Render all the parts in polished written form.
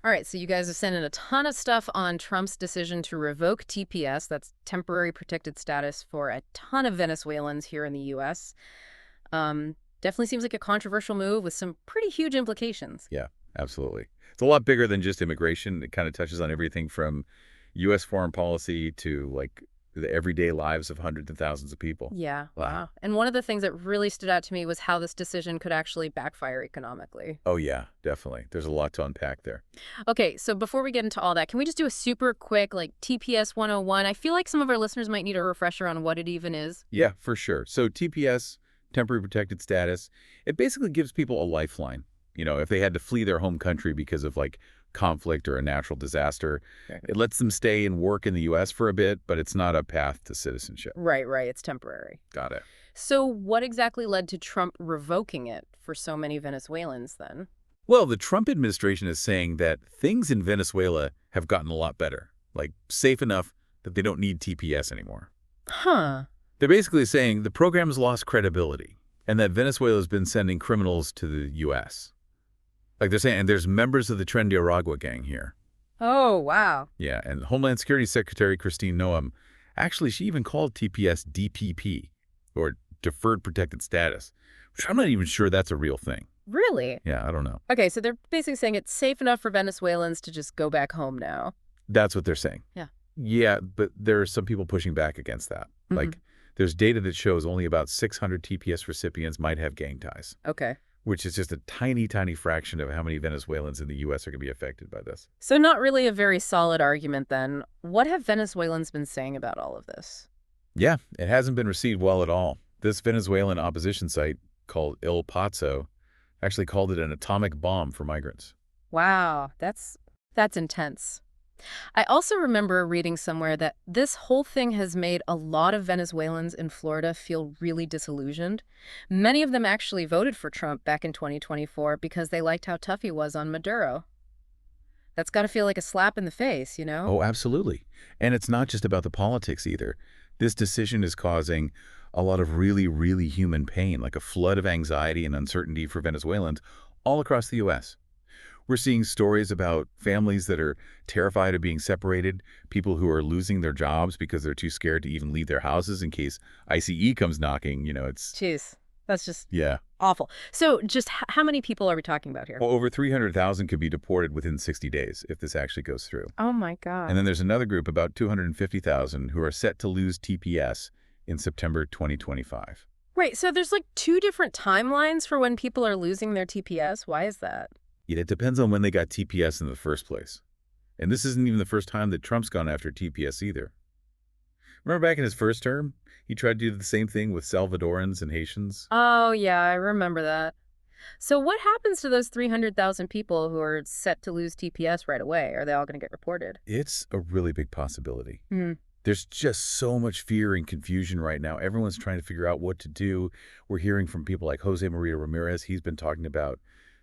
All right, so you guys have sent in a ton of stuff on Trump's decision to revoke TPS, that's temporary protected status, for a ton of Venezuelans here in the U.S. Definitely seems like a controversial move with some pretty huge implications. Yeah, absolutely. It's a lot bigger than just immigration. It kind of touches on everything from U.S. foreign policy to, like, the everyday lives of hundreds of thousands of people. Yeah, Wow. wow. And one of the things that really stood out to me was how this decision could actually backfire economically. Oh, yeah, definitely. There's a lot to unpack there. Okay, so before we get into all that, can we just do a super quick, like, TPS 101? I feel like some of our listeners might need a refresher on what it even is. Yeah, for sure. So TPS, temporary protected status, it basically gives people a lifeline. If they had to flee their home country because of, like, conflict or a natural disaster, Okay. it lets them stay and work in the U.S. for a bit, but it's not a path to citizenship. Right, right. It's temporary. Got it. So what exactly led to Trump revoking it for so many Venezuelans then? Well, the Trump administration is saying that things in Venezuela have gotten a lot better, like safe enough that they don't need TPS anymore. Huh. They're basically saying the program's lost credibility and that Venezuela's been sending criminals to the U.S. Like they're saying, and there's members of the Tren-de-Aragua gang here. Oh, wow. Yeah, and Homeland Security Secretary Christine Noem, actually, she even called TPS DPP, or Deferred Protected Status, which I'm not even sure that's a real thing. Really? Yeah, I don't know. Okay, so they're basically saying it's safe enough for Venezuelans to just go back home now. That's what they're saying. Yeah. Yeah, but there are some people pushing back against that. Like, there's data that shows only about 600 TPS recipients might have gang ties, Okay. which is just a tiny, tiny fraction of how many Venezuelans in the U.S. are going to be affected by this. So not really a very solid argument then. What have Venezuelans been saying about all of this? Yeah, it hasn't been received well at all. This Venezuelan opposition site called Il Pazo actually called it an atomic bomb for migrants. Wow, that's intense. I also remember reading somewhere that this whole thing has made a lot of Venezuelans in Florida feel really disillusioned. Many of them actually voted for Trump back in 2024 because they liked how tough he was on Maduro. That's got to feel like a slap in the face, you know? Oh, absolutely. And it's not just about the politics either. This decision is causing a lot of really, really human pain, like a flood of anxiety and uncertainty for Venezuelans all across the U.S. We're seeing stories about families that are terrified of being separated, people who are losing their jobs because they're too scared to even leave their houses in case ICE comes knocking. Jeez, that's just Yeah. awful. So just how many people are we talking about here? Well, over 300,000 could be deported within 60 days if this actually goes through. Oh my God. And then there's another group, about 250,000, who are set to lose TPS in September 2025. Right, so there's like two different timelines for when people are losing their TPS. Why is that? It depends on when they got TPS in the first place. And this isn't even the first time that Trump's gone after TPS either. Remember back in his first term, he tried to do the same thing with Salvadorans and Haitians? Oh, yeah, I remember that. So what happens to those 300,000 people who are set to lose TPS right away? Are they all going to get reported? It's a really big possibility. Hmm. There's just so much fear and confusion right now. Everyone's trying to figure out what to do. We're hearing from people like Jose Maria Ramirez. He's been talking about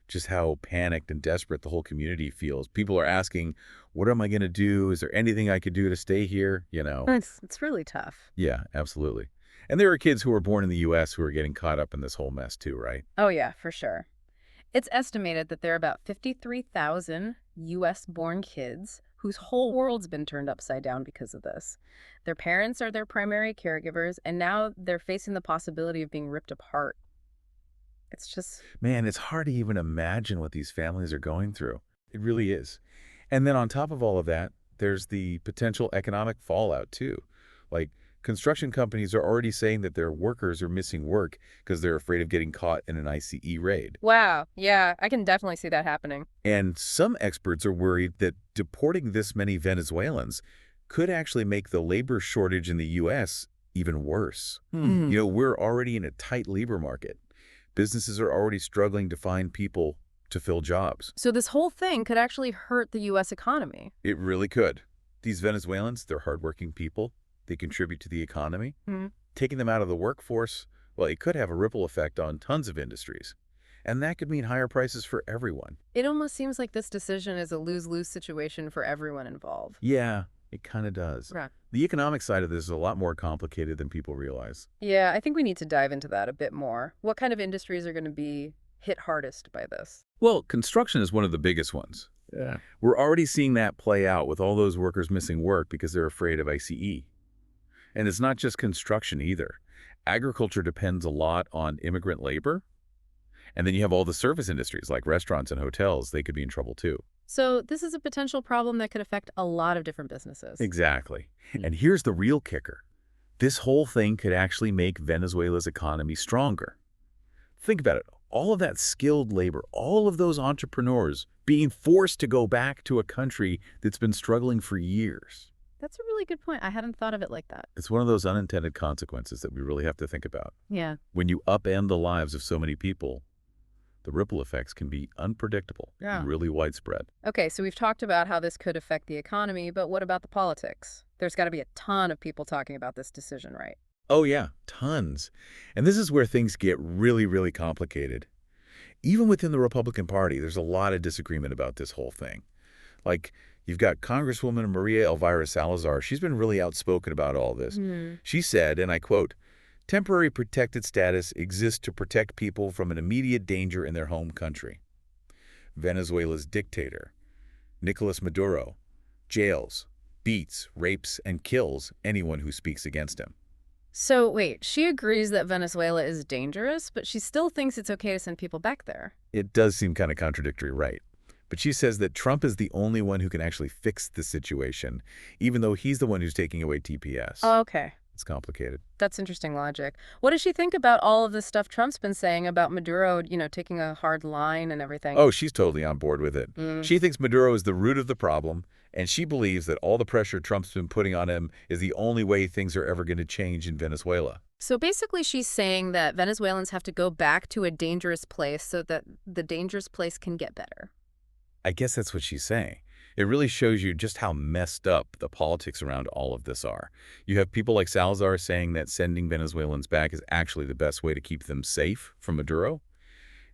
just how panicked and desperate the whole community feels. People are asking, what am I going to do? Is there anything I could do to stay here? It's really tough. Yeah, absolutely. And there are kids who were born in the U.S. who are getting caught up in this whole mess too, right? Oh, yeah, for sure. It's estimated that there are about 53,000 U.S.-born kids whose whole world's been turned upside down because of this. Their parents are their primary caregivers, and now they're facing the possibility of being ripped apart. It's just... Man, it's hard to even imagine what these families are going through. It really is. And then on top of all of that, there's the potential economic fallout too. Like, construction companies are already saying that their workers are missing work because they're afraid of getting caught in an ICE raid. Wow, yeah, I can definitely see that happening. And some experts are worried that deporting this many Venezuelans could actually make the labor shortage in the U.S. even worse. We're already in a tight labor market. Businesses are already struggling to find people to fill jobs. So this whole thing could actually hurt the U.S. economy. It really could. These Venezuelans, they're hardworking people. They contribute to the economy. Taking them out of the workforce, well, it could have a ripple effect on tons of industries. And that could mean higher prices for everyone. It almost seems like this decision is a lose-lose situation for everyone involved. Yeah, it kind of does. Right. The economic side of this is a lot more complicated than people realize. Yeah, I think we need to dive into that a bit more. What kind of industries are going to be hit hardest by this? Well, construction is one of the biggest ones. Yeah. We're already seeing that play out with all those workers missing work because they're afraid of ICE. And it's not just construction either. Agriculture depends a lot on immigrant labor. And then you have all the service industries like restaurants and hotels. They could be in trouble too. So this is a potential problem that could affect a lot of different businesses. Exactly. And here's the real kicker. This whole thing could actually make Venezuela's economy stronger. Think about it. All of that skilled labor, all of those entrepreneurs being forced to go back to a country that's been struggling for years. That's a really good point. I hadn't thought of it like that. It's one of those unintended consequences that we really have to think about. Yeah. When you upend the lives of so many people, the ripple effects can be unpredictable and really widespread. Okay, so we've talked about how this could affect the economy, but what about the politics? There's got to be a ton of people talking about this decision, right? Oh yeah, tons. And this is where things get really, really complicated. Even within the Republican Party, there's a lot of disagreement about this whole thing. Like, you've got Congresswoman Maria Elvira Salazar. She's been really outspoken about all this. She said, and I quote, "Temporary protected status exists to protect people from an immediate danger in their home country. Venezuela's dictator, Nicolas Maduro, jails, beats, rapes, and kills anyone who speaks against him." So wait, she agrees that Venezuela is dangerous, but she still thinks it's okay to send people back there. It does seem kind of contradictory, right? But she says that Trump is the only one who can actually fix the situation, even though he's the one who's taking away TPS. Oh, okay. It's complicated. That's interesting logic. What does she think about all of the stuff Trump's been saying about Maduro, taking a hard line and everything? Oh, she's totally on board with it. She thinks Maduro is the root of the problem, and she believes that all the pressure Trump's been putting on him is the only way things are ever going to change in Venezuela. So basically she's saying that Venezuelans have to go back to a dangerous place so that the dangerous place can get better. I guess that's what she's saying. It really shows you just how messed up the politics around all of this are. You have people like Salazar saying that sending Venezuelans back is actually the best way to keep them safe from Maduro.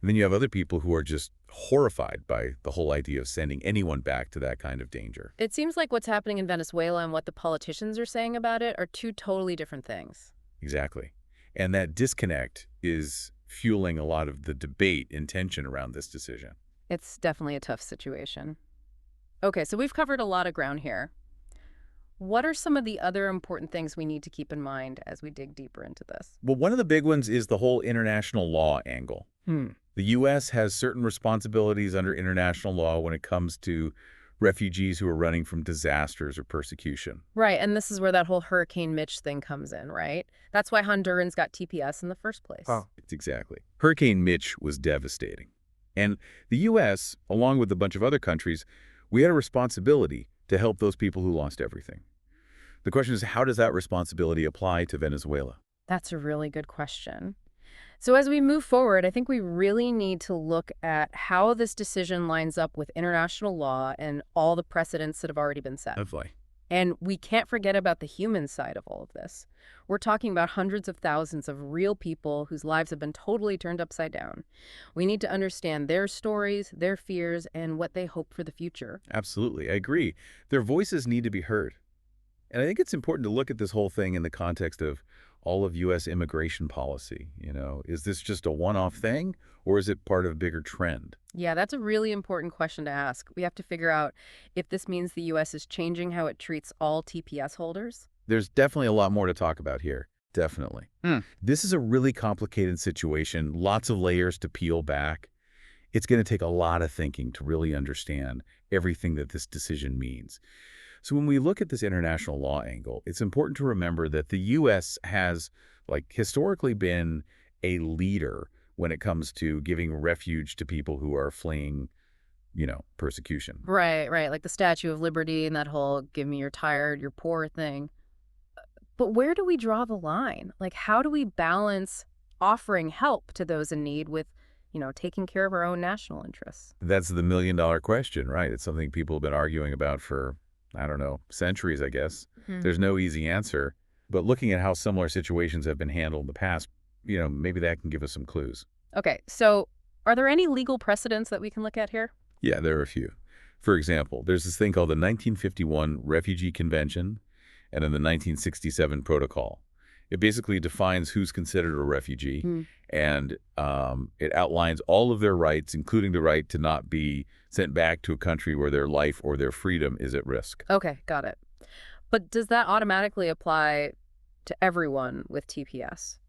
And then you have other people who are just horrified by the whole idea of sending anyone back to that kind of danger. It seems like what's happening in Venezuela and what the politicians are saying about it are two totally different things. Exactly. And that disconnect is fueling a lot of the debate and tension around this decision. It's definitely a tough situation. Okay, so we've covered a lot of ground here. What are some of the other important things we need to keep in mind as we dig deeper into this? Well, one of the big ones is the whole international law angle. The U.S. has certain responsibilities under international law when it comes to refugees who are running from disasters or persecution. Right, and this is where that whole Hurricane Mitch thing comes in, right? That's why Hondurans got TPS in the first place. It's exactly. Hurricane Mitch was devastating. And the U.S., along with a bunch of other countries, we had a responsibility to help those people who lost everything. The question is, how does that responsibility apply to Venezuela? That's a really good question. So as we move forward, I think we really need to look at how this decision lines up with international law and all the precedents that have already been set. Definitely. And we can't forget about the human side of all of this. We're talking about hundreds of thousands of real people whose lives have been totally turned upside down. We need to understand their stories, their fears, and what they hope for the future. Absolutely. I agree. Their voices need to be heard. And I think it's important to look at this whole thing in the context of all of U.S. immigration policy. Is this just a one-off thing, or is it part of a bigger trend? Yeah, that's a really important question to ask. We have to figure out if this means the U.S. is changing how it treats all TPS holders. There's definitely a lot more to talk about here. Definitely. This is a really complicated situation, lots of layers to peel back. It's going to take a lot of thinking to really understand everything that this decision means. So when we look at this international law angle, it's important to remember that the U.S. has, historically been a leader when it comes to giving refuge to people who are fleeing, persecution. Right. Like the Statue of Liberty and that whole give me your tired, you're poor thing. But where do we draw the line? How do we balance offering help to those in need with, taking care of our own national interests? That's the million-dollar question, right? It's something people have been arguing about for, I don't know, centuries, I guess. There's no easy answer. But looking at how similar situations have been handled in the past, maybe that can give us some clues. Okay, so are there any legal precedents that we can look at here? Yeah, there are a few. For example, there's this thing called the 1951 Refugee Convention and then the 1967 Protocol. It basically defines who's considered a refugee, Hmm. and it outlines all of their rights, including the right to not be sent back to a country where their life or their freedom is at risk. Okay, got it. But does that automatically apply to everyone with TPS?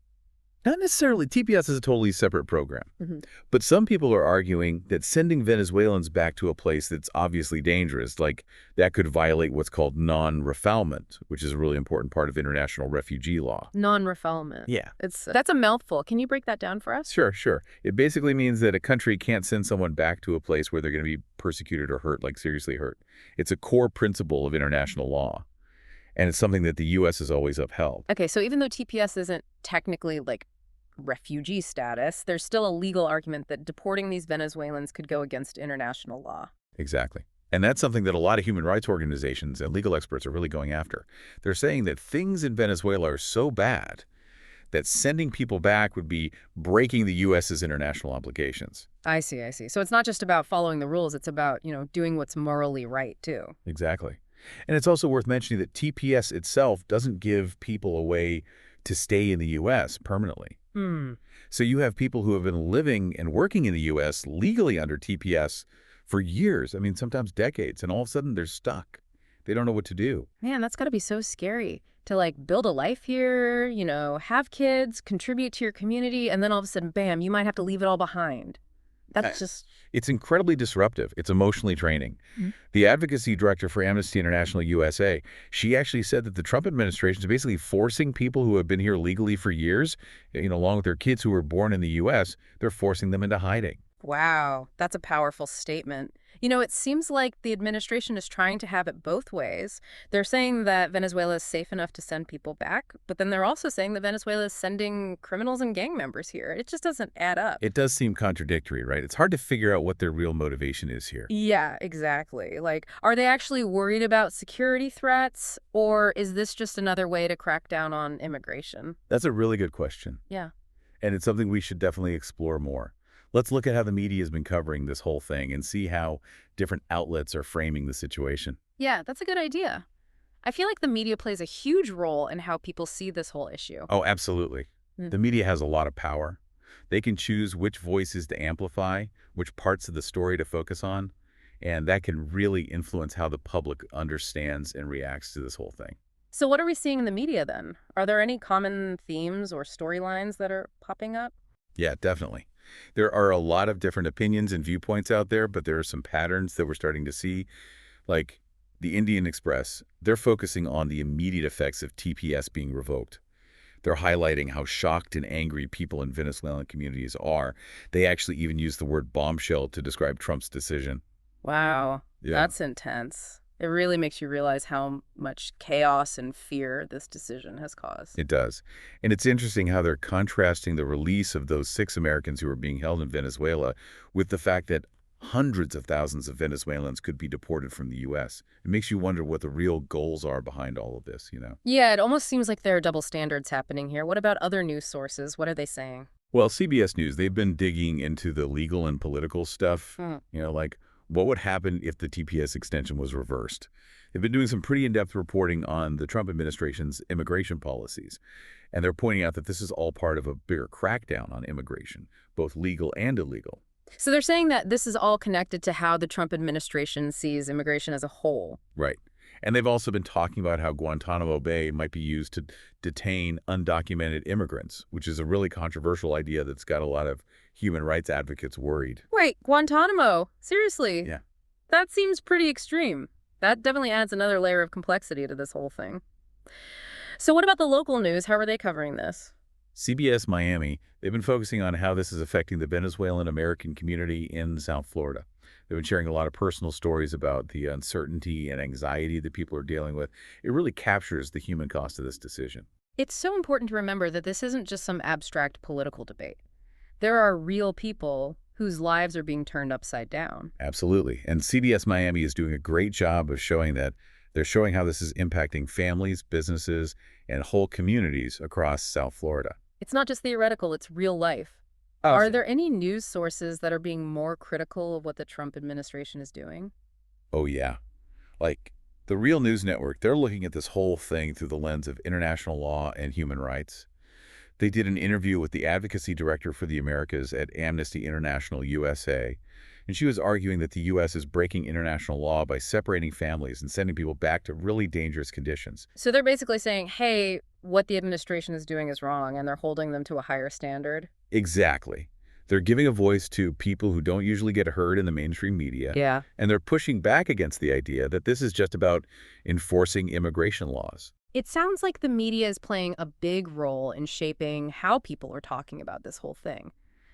Not necessarily. TPS is a totally separate program. Hmm. But some people are arguing that sending Venezuelans back to a place that's obviously dangerous, like that could violate what's called non-refoulement, which is a really important part of international refugee law. Non-refoulement. Yeah. That's a mouthful. Can you break that down for us? Sure, sure. It basically means that a country can't send someone back to a place where they're going to be persecuted or hurt, like seriously hurt. It's a core principle of international law, and it's something that the U.S. has always upheld. Okay, so even though TPS isn't technically like refugee status, there's still a legal argument that deporting these Venezuelans could go against international law. Exactly. And that's something that a lot of human rights organizations and legal experts are really going after. They're saying that things in Venezuela are so bad that sending people back would be breaking the U.S.'s international obligations. I see, I see. So it's not just about following the rules, it's about, doing what's morally right, too. Exactly. And it's also worth mentioning that TPS itself doesn't give people a way to stay in the U.S. permanently. Hmm. So you have people who have been living and working in the U.S. legally under TPS for years, I mean, sometimes decades, and all of a sudden they're stuck. They don't know what to do. Man, that's got to be so scary to like build a life here, have kids, contribute to your community, and then all of a sudden, bam, you might have to leave it all behind. That's just... It's incredibly disruptive. It's emotionally draining. Mhm. The advocacy director for Amnesty International USA, she actually said that the Trump administration is basically forcing people who have been here legally for years, along with their kids who were born in the U.S., they're forcing them into hiding. Wow, that's a powerful statement. It seems like the administration is trying to have it both ways. They're saying that Venezuela is safe enough to send people back, but then they're also saying that Venezuela is sending criminals and gang members here. It just doesn't add up. It does seem contradictory, right? It's hard to figure out what their real motivation is here. Yeah, exactly. Like, are they actually worried about security threats, or is this just another way to crack down on immigration? That's a really good question, Yeah. and it's something we should definitely explore more. Let's look at how the media has been covering this whole thing and see how different outlets are framing the situation. Yeah, that's a good idea. I feel like the media plays a huge role in how people see this whole issue. Oh, absolutely. Hmm. The media has a lot of power. They can choose which voices to amplify, which parts of the story to focus on, and that can really influence how the public understands and reacts to this whole thing. So what are we seeing in the media then? Are there any common themes or storylines that are popping up? Yeah, definitely. There are a lot of different opinions and viewpoints out there, but there are some patterns that we're starting to see. Like the Indian Express, they're focusing on the immediate effects of TPS being revoked. They're highlighting how shocked and angry people in Venezuelan communities are. They actually even use the word bombshell to describe Trump's decision. Wow, Yeah. that's intense. It really makes you realize how much chaos and fear this decision has caused. It does. And it's interesting how they're contrasting the release of those 6 Americans who are being held in Venezuela with the fact that hundreds of thousands of Venezuelans could be deported from the U.S. It makes you wonder what the real goals are behind all of this. Yeah, it almost seems like there are double standards happening here. What about other news sources? What are they saying? Well, CBS News, they've been digging into the legal and political stuff, Hmm. like what would happen if the TPS extension was reversed. They've been doing some pretty in-depth reporting on the Trump administration's immigration policies, and they're pointing out that this is all part of a bigger crackdown on immigration, both legal and illegal. So they're saying that this is all connected to how the Trump administration sees immigration as a whole. Right. And they've also been talking about how Guantanamo Bay might be used to detain undocumented immigrants, which is a really controversial idea that's got a lot of human rights advocates worried. Wait, Guantanamo? Seriously? Yeah. That seems pretty extreme. That definitely adds another layer of complexity to this whole thing. So what about the local news? How are they covering this? CBS Miami, they've been focusing on how this is affecting the Venezuelan American community in South Florida. They've been sharing a lot of personal stories about the uncertainty and anxiety that people are dealing with. It really captures the human cost of this decision. It's so important to remember that this isn't just some abstract political debate. There are real people whose lives are being turned upside down. Absolutely. And CBS Miami is doing a great job of showing that. They're showing how this is impacting families, businesses, and whole communities across South Florida. It's not just theoretical, it's real life. Are there any news sources that are being more critical of what the Trump administration is doing? Oh, yeah. Like The Real News Network, they're looking at this whole thing through the lens of international law and human rights. They did an interview with the advocacy director for the Americas at Amnesty International USA, and she was arguing that the U.S. is breaking international law by separating families and sending people back to really dangerous conditions. So they're basically saying, hey, what the administration is doing is wrong, and they're holding them to a higher standard. Exactly. They're giving a voice to people who don't usually get heard in the mainstream media, Yeah. and they're pushing back against the idea that this is just about enforcing immigration laws. It sounds like the media is playing a big role in shaping how people are talking about this whole thing.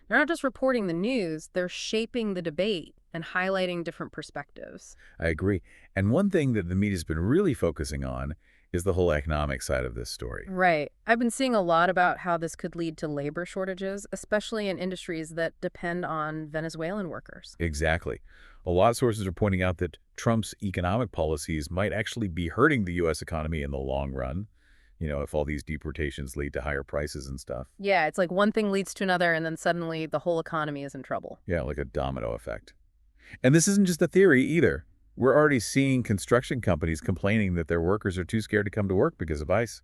They're not just reporting the news, they're shaping the debate and highlighting different perspectives. I agree. And one thing that the media's been really focusing on is the whole economic side of this story. Right. I've been seeing a lot about how this could lead to labor shortages, especially in industries that depend on Venezuelan workers. Exactly. A lot of sources are pointing out that Trump's economic policies might actually be hurting the U.S. economy in the long run, if all these deportations lead to higher prices and stuff. Yeah, it's like one thing leads to another, and then suddenly the whole economy is in trouble. Yeah, like a domino effect. And this isn't just a theory either. We're already seeing construction companies complaining that their workers are too scared to come to work because of ICE.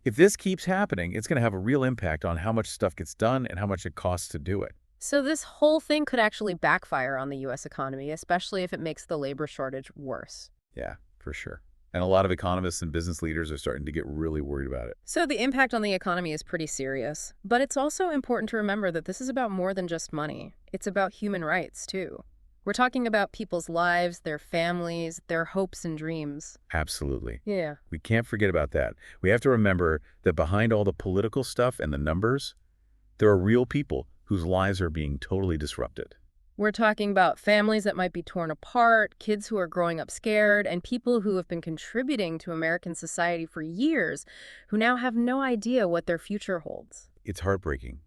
If this keeps happening, it's going to have a real impact on how much stuff gets done and how much it costs to do it. So this whole thing could actually backfire on the U.S. economy, especially if it makes the labor shortage worse. Yeah, for sure. And a lot of economists and business leaders are starting to get really worried about it. So the impact on the economy is pretty serious. But it's also important to remember that this is about more than just money. It's about human rights, too. We're talking about people's lives, their families, their hopes and dreams. Absolutely. Yeah. We can't forget about that. We have to remember that behind all the political stuff and the numbers, there are real people whose lives are being totally disrupted. We're talking about families that might be torn apart, kids who are growing up scared, and people who have been contributing to American society for years who now have no idea what their future holds. It's heartbreaking.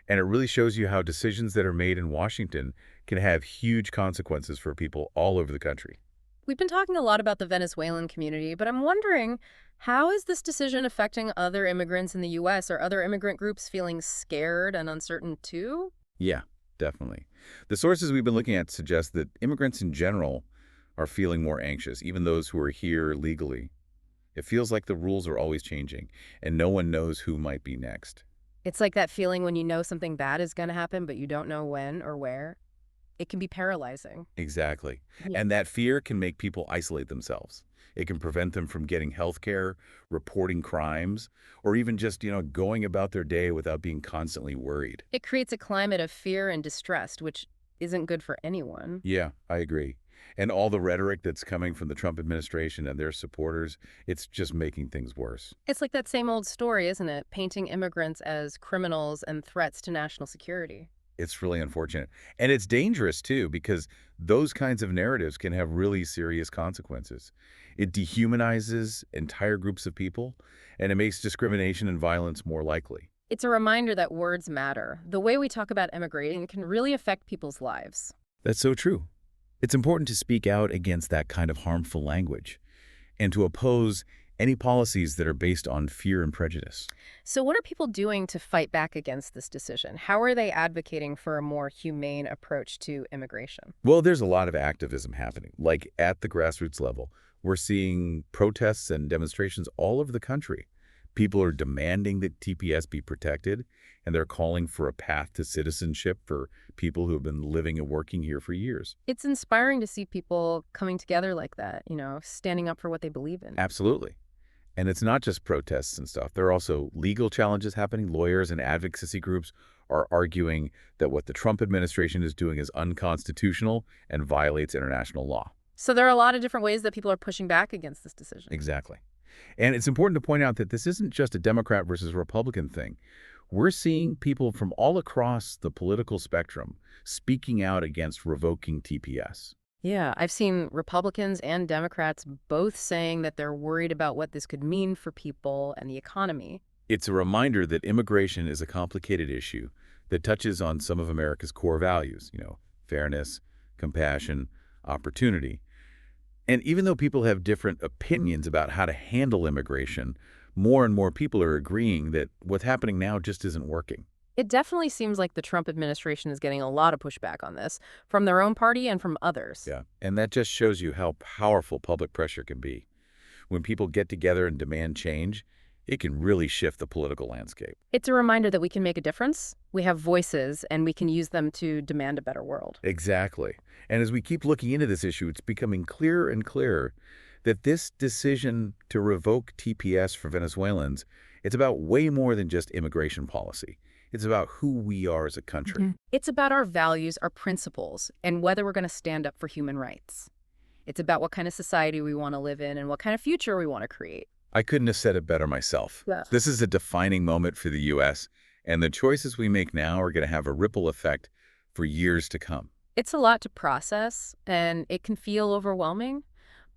And it really shows you how decisions that are made in Washington can have huge consequences for people all over the country. We've been talking a lot about the Venezuelan community, but I'm wondering, how is this decision affecting other immigrants in the U.S.? Are other immigrant groups feeling scared and uncertain too? Yeah, definitely. The sources we've been looking at suggest that immigrants in general are feeling more anxious, even those who are here legally. It feels like the rules are always changing, and no one knows who might be next. It's like that feeling when you know something bad is going to happen, but you don't know when or where. It can be paralyzing. Exactly. Yeah. And that fear can make people isolate themselves. It can prevent them from getting health care, reporting crimes, or even just, going about their day without being constantly worried. It creates a climate of fear and distrust, which isn't good for anyone. Yeah, I agree. And all the rhetoric that's coming from the Trump administration and their supporters, it's just making things worse. It's like that same old story, isn't it? Painting immigrants as criminals and threats to national security. It's really unfortunate. And it's dangerous, too, because those kinds of narratives can have really serious consequences. It dehumanizes entire groups of people, and it makes discrimination and violence more likely. It's a reminder that words matter. The way we talk about immigrating can really affect people's lives. That's so true. It's important to speak out against that kind of harmful language and to oppose any policies that are based on fear and prejudice. So what are people doing to fight back against this decision? How are they advocating for a more humane approach to immigration? Well, there's a lot of activism happening, like at the grassroots level. We're seeing protests and demonstrations all over the country. People are demanding that TPS be protected, and they're calling for a path to citizenship for people who have been living and working here for years. It's inspiring to see people coming together like that, standing up for what they believe in. Absolutely. And it's not just protests and stuff. There are also legal challenges happening. Lawyers and advocacy groups are arguing that what the Trump administration is doing is unconstitutional and violates international law. So there are a lot of different ways that people are pushing back against this decision. Exactly. And it's important to point out that this isn't just a Democrat versus Republican thing. We're seeing people from all across the political spectrum speaking out against revoking TPS. Yeah, I've seen Republicans and Democrats both saying that they're worried about what this could mean for people and the economy. It's a reminder that immigration is a complicated issue that touches on some of America's core values, fairness, compassion, opportunity. And even though people have different opinions about how to handle immigration, more and more people are agreeing that what's happening now just isn't working. It definitely seems like the Trump administration is getting a lot of pushback on this, from their own party and from others. Yeah, and that just shows you how powerful public pressure can be. When people get together and demand change, it can really shift the political landscape. It's a reminder that we can make a difference. We have voices, and we can use them to demand a better world. Exactly. And as we keep looking into this issue, it's becoming clearer and clearer that this decision to revoke TPS for Venezuelans, it's about way more than just immigration policy. It's about who we are as a country. It's about our values, our principles, and whether we're going to stand up for human rights. It's about what kind of society we want to live in and what kind of future we want to create. I couldn't have said it better myself. Yeah. This is a defining moment for the U.S., and the choices we make now are going to have a ripple effect for years to come. It's a lot to process, and it can feel overwhelming,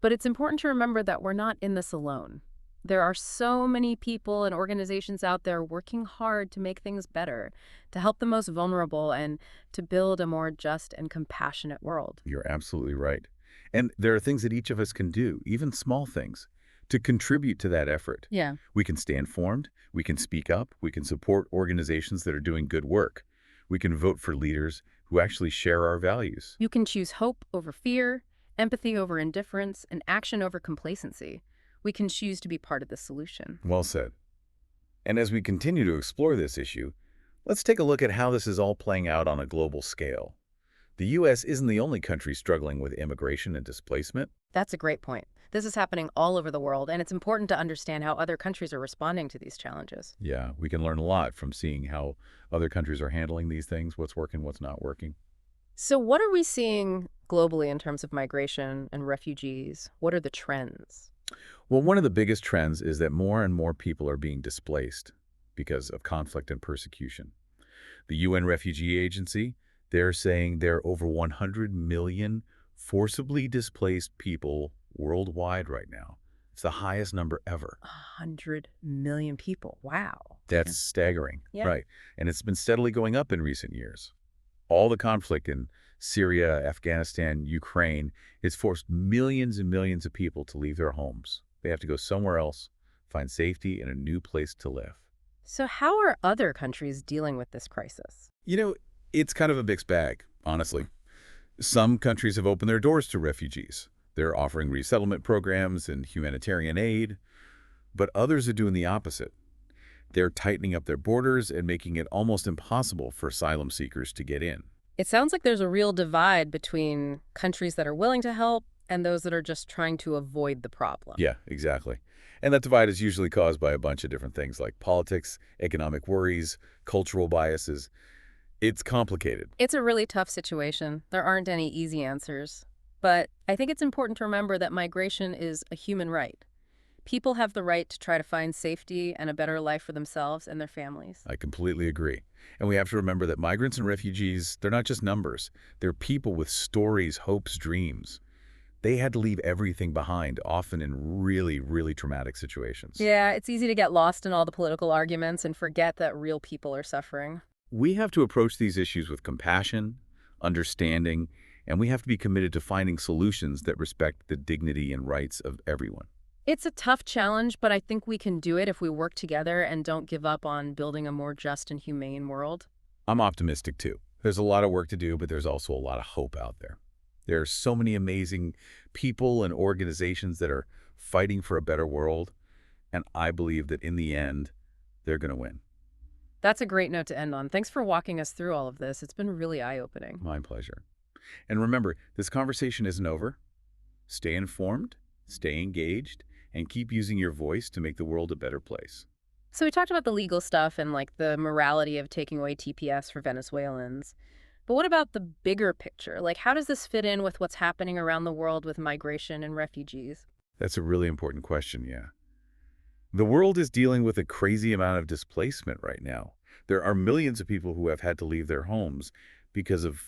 but it's important to remember that we're not in this alone. There are so many people and organizations out there working hard to make things better, to help the most vulnerable, and to build a more just and compassionate world. You're absolutely right. And there are things that each of us can do, even small things, to contribute to that effort. Yeah. We can stay informed, we can speak up, we can support organizations that are doing good work. We can vote for leaders who actually share our values. You can choose hope over fear, empathy over indifference, and action over complacency. We can choose to be part of the solution. Well said. And as we continue to explore this issue, let's take a look at how this is all playing out on a global scale. The U.S. isn't the only country struggling with immigration and displacement. That's a great point. This is happening all over the world, and it's important to understand how other countries are responding to these challenges. Yeah, we can learn a lot from seeing how other countries are handling these things, what's working, what's not working. So what are we seeing globally in terms of migration and refugees? What are the trends? Well, one of the biggest trends is that more and more people are being displaced because of conflict and persecution. The UN Refugee Agency, they're saying there are over 100 million forcibly displaced people worldwide right now. It's the highest number ever. 100 million people. Wow. That's staggering, Yeah. right? And it's been steadily going up in recent years. All the conflict in Syria, Afghanistan, Ukraine has forced millions and millions of people to leave their homes. They have to go somewhere else, find safety in a new place to live. So how are other countries dealing with this crisis? You know, it's kind of a mixed bag, honestly. Some countries have opened their doors to refugees. They're offering resettlement programs and humanitarian aid, but others are doing the opposite. They're tightening up their borders and making it almost impossible for asylum seekers to get in. It sounds like there's a real divide between countries that are willing to help and those that are just trying to avoid the problem. Yeah, exactly. And that divide is usually caused by a bunch of different things like politics, economic worries, cultural biases. It's complicated. It's a really tough situation. There aren't any easy answers. But I think it's important to remember that migration is a human right. People have the right to try to find safety and a better life for themselves and their families. I completely agree. And we have to remember that migrants and refugees, they're not just numbers. They're people with stories, hopes, dreams. They had to leave everything behind, often in really, really traumatic situations. Yeah, it's easy to get lost in all the political arguments and forget that real people are suffering. We have to approach these issues with compassion, understanding, and we have to be committed to finding solutions that respect the dignity and rights of everyone. It's a tough challenge, but I think we can do it if we work together and don't give up on building a more just and humane world. I'm optimistic too. There's a lot of work to do, but there's also a lot of hope out there. There are so many amazing people and organizations that are fighting for a better world, and I believe that in the end, they're going to win. That's a great note to end on. Thanks for walking us through all of this. It's been really eye-opening. My pleasure. And remember, this conversation isn't over. Stay informed, stay engaged, and keep using your voice to make the world a better place. So we talked about the legal stuff and like the morality of taking away TPS for Venezuelans. But what about the bigger picture? Like, how does this fit in with what's happening around the world with migration and refugees? That's a really important question, yeah. The world is dealing with a crazy amount of displacement right now. There are millions of people who have had to leave their homes because of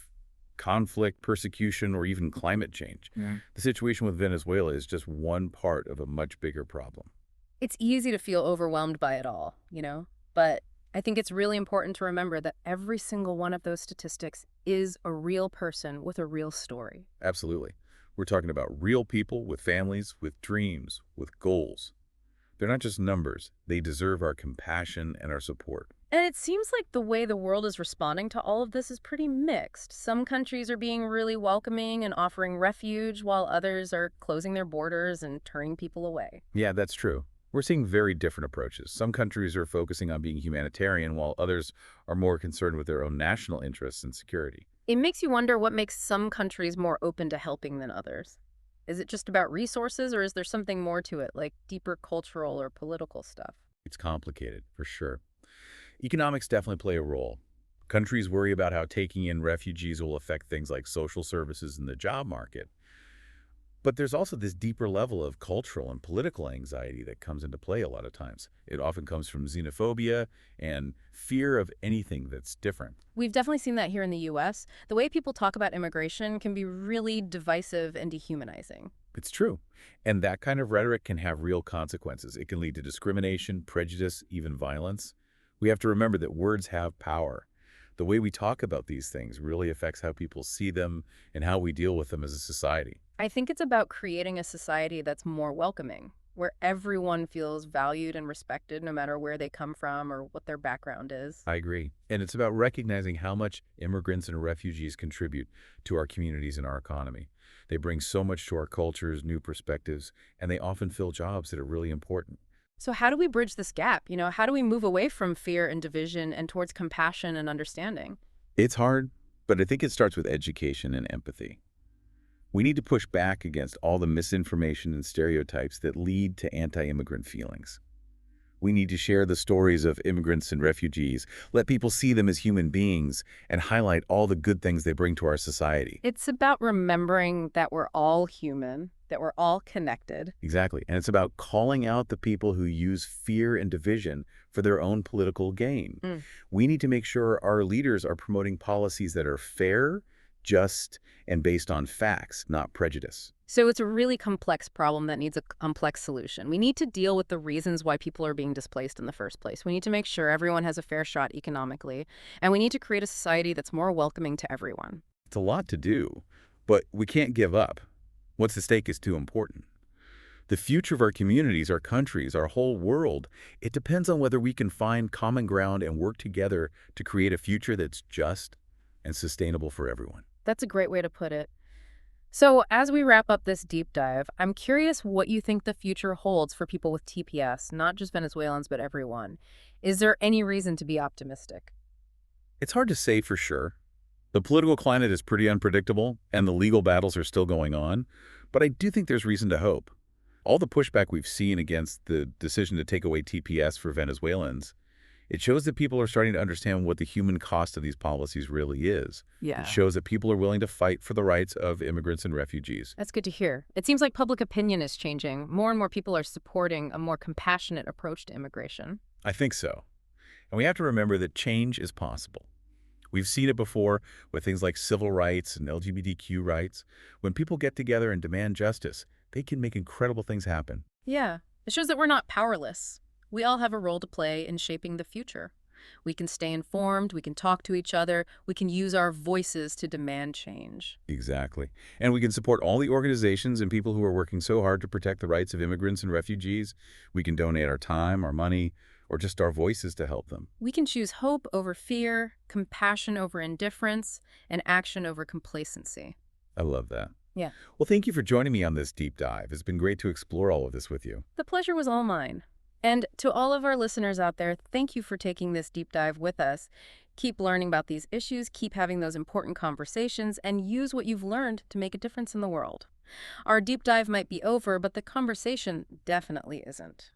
conflict, persecution, or even climate change. Yeah. The situation with Venezuela is just one part of a much bigger problem. It's easy to feel overwhelmed by it all, But I think it's really important to remember that every single one of those statistics is a real person with a real story. Absolutely. We're talking about real people with families, with dreams, with goals. They're not just numbers. They deserve our compassion and our support. And it seems like the way the world is responding to all of this is pretty mixed. Some countries are being really welcoming and offering refuge, while others are closing their borders and turning people away. Yeah, that's true. We're seeing very different approaches. Some countries are focusing on being humanitarian, while others are more concerned with their own national interests and security. It makes you wonder what makes some countries more open to helping than others. Is it just about resources, or is there something more to it, like deeper cultural or political stuff? It's complicated, for sure. Economics definitely play a role. Countries worry about how taking in refugees will affect things like social services and the job market. But there's also this deeper level of cultural and political anxiety that comes into play a lot of times. It often comes from xenophobia and fear of anything that's different. We've definitely seen that here in the U.S. The way people talk about immigration can be really divisive and dehumanizing. It's true. And that kind of rhetoric can have real consequences. It can lead to discrimination, prejudice, even violence. We have to remember that words have power. The way we talk about these things really affects how people see them and how we deal with them as a society. I think it's about creating a society that's more welcoming, where everyone feels valued and respected no matter where they come from or what their background is. I agree. And it's about recognizing how much immigrants and refugees contribute to our communities and our economy. They bring so much to our cultures, new perspectives, and they often fill jobs that are really important. So how do we bridge this gap? How do we move away from fear and division and towards compassion and understanding? It's hard, but I think it starts with education and empathy. We need to push back against all the misinformation and stereotypes that lead to anti-immigrant feelings. We need to share the stories of immigrants and refugees, let people see them as human beings, and highlight all the good things they bring to our society. It's about remembering that we're all human, that we're all connected. Exactly. And it's about calling out the people who use fear and division for their own political gain. Mm. We need to make sure our leaders are promoting policies that are fair, just, and based on facts, not prejudice. So it's a really complex problem that needs a complex solution. We need to deal with the reasons why people are being displaced in the first place. We need to make sure everyone has a fair shot economically, and we need to create a society that's more welcoming to everyone. It's a lot to do, but we can't give up. What's at stake is too important. The future of our communities, our countries, our whole world, it depends on whether we can find common ground and work together to create a future that's just and sustainable for everyone. That's a great way to put it. So as we wrap up this deep dive, I'm curious what you think the future holds for people with TPS, not just Venezuelans, but everyone. Is there any reason to be optimistic? It's hard to say for sure. The political climate is pretty unpredictable, and the legal battles are still going on, but I do think there's reason to hope. All the pushback we've seen against the decision to take away TPS for Venezuelans, it shows that people are starting to understand what the human cost of these policies really is. Yeah. It shows that people are willing to fight for the rights of immigrants and refugees. That's good to hear. It seems like public opinion is changing. More and more people are supporting a more compassionate approach to immigration. I think so. And we have to remember that change is possible. We've seen it before with things like civil rights and LGBTQ rights. When people get together and demand justice, they can make incredible things happen. Yeah. It shows that we're not powerless. We all have a role to play in shaping the future. We can stay informed, we can talk to each other, we can use our voices to demand change. Exactly. And we can support all the organizations and people who are working so hard to protect the rights of immigrants and refugees. We can donate our time, our money, or just our voices to help them. We can choose hope over fear, compassion over indifference, and action over complacency. I love that. Yeah. Well, thank you for joining me on this deep dive. It's been great to explore all of this with you. The pleasure was all mine. And to all of our listeners out there, thank you for taking this deep dive with us. Keep learning about these issues, keep having those important conversations, and use what you've learned to make a difference in the world. Our deep dive might be over, but the conversation definitely isn't.